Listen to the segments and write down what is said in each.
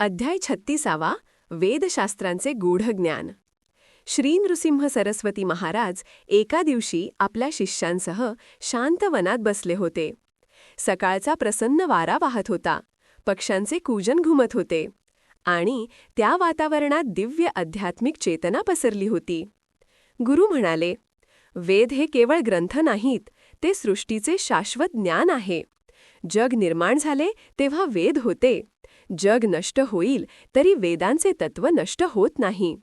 अध्याय 36 वेदशास्त्रांचे गूढ ज्ञान. श्री नृसिंह सरस्वती महाराज एका दिवशी आपल्या शिष्यांसह शांत वनात बसले होते. सकाळचा प्रसन्न वारा वाहत होता, पक्ष्यांचे कूजन घुमत होते आणि त्या वातावरणात दिव्य आध्यात्मिक चेतना पसरली होती. गुरु म्हणाले, वेद हे केवळ ग्रंथ नाहीत, ते सृष्टीचे शाश्वत ज्ञान आहे. जग निर्माण झाले तेव्हा वेद होते. जग नष्ट होईल तरी वेदांचे तत्व नष्ट होत नाही.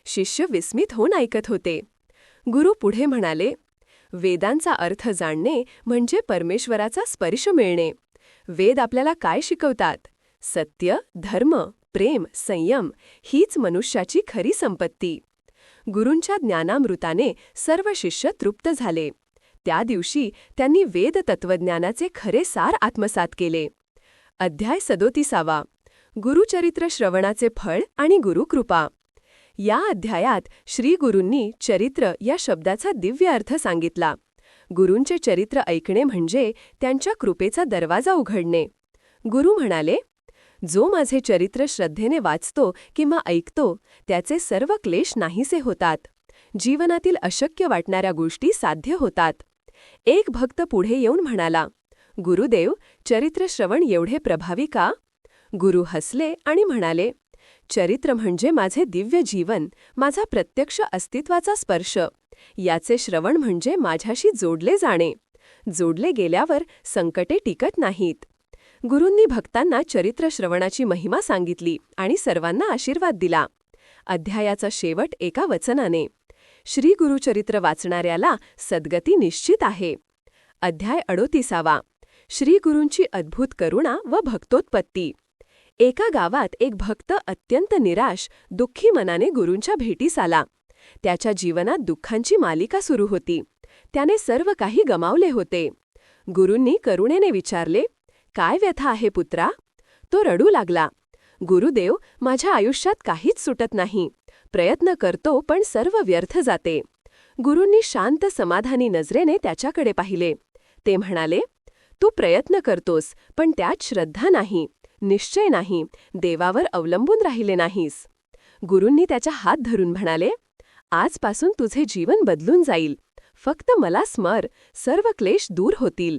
शिष्य विस्मित होऊन ऐकत होते. गुरु पुढे म्हणाले, वेदांचा अर्थ जाणणे म्हणजे परमेश्वराचा स्पर्श मिळणे. वेद आपल्याला काय शिकवतात? सत्य, धर्म, प्रेम, संयम हीच मनुष्याची खरी संपत्ती. गुरूंच्या ज्ञानामृताने सर्व शिष्य तृप्त झाले. त्या दिवशी त्यांनी वेद तत्वज्ञानाचे खरे सार आत्मसात केले. अध्याय 37 गुरुचरित्र श्रवणाचे फळ आणि गुरुकृपा. या अध्यायात श्री गुरूंनी चरित्र या शब्दाचा दिव्य अर्थ सांगितला. गुरूंचे चरित्र ऐकणे म्हणजे त्यांच्या कृपेचा दरवाजा उघडणे. गुरु म्हणाले, जो माझे चरित्र श्रद्धेने वाचतो किंवा ऐकतो त्याचे सर्व क्लेश नाहीसे होतात. जीवनातील अशक्य वाटणाऱ्या गोष्टी साध्य होतात. एक भक्त पुढे येऊन म्हणाला, गुरुदेव, चरित्र श्रवण एवढे प्रभावी का? गुरु हसले आणि म्हणाले, चरित्र म्हणजे माझे दिव्य जीवन, माझा प्रत्यक्ष अस्तित्वाचा स्पर्श. याचे श्रवण म्हणजे माझ्याशी जोडले जाणे. जोडले गेल्यावर संकटे टिकत नाहीत. गुरूंनी भक्तांना चरित्र श्रवणाची महिमा सांगितली आणि सर्वांना आशीर्वाद दिला. अध्यायाचा शेवट एका वचनाने, श्री गुरुचरित्र वाचणाऱ्याला सद्गती निश्चित आहे. अध्याय 38 श्री गुरूंची अद्भुत करुणा व भक्तोत्पत्ती. एका गावात एक भक्त अत्यंत निराश, दुःखी मनाने गुरूंच्या भेटीस आला. त्याच्या जीवनात दुःखांची मालिका सुरू होती. त्याने सर्व काही गमावले होते. गुरूंनी करुणेने विचारले, काय व्यथा आहे पुत्रा? तो रडू लागला, गुरुदेव, माझ्या आयुष्यात काहीच सुटत नाही. प्रयत्न करतो पण सर्व व्यर्थ जाते. गुरूंनी शांत समाधानी नजरेने त्याच्याकडे पाहिले. ते म्हणाले, तू प्रयत्न करतोस पण त्यात श्रद्धा नाही, निश्चय नाही, देवावर अवलंबून राहिले नाहीस. गुरूंनी त्याचा हात धरून म्हणाले, आजपासून तुझे जीवन बदलून जाईल. फक्त मला स्मर, सर्व क्लेश दूर होतील.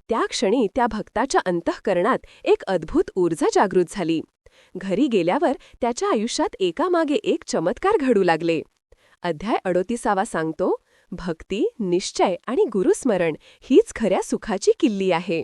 त्या क्षणी त्या भक्ताच्या अंतःकरणात एक अद्भुत ऊर्जा जागृत झाली. घरी गेल्यावर त्याच्या आयुष्यात एकामागे एक चमत्कार घडू लागले. अध्याय 38 सांगतो, भक्ती, निश्चय आणि गुरुस्मरण हीच खऱ्या सुखाची किल्ली आहे.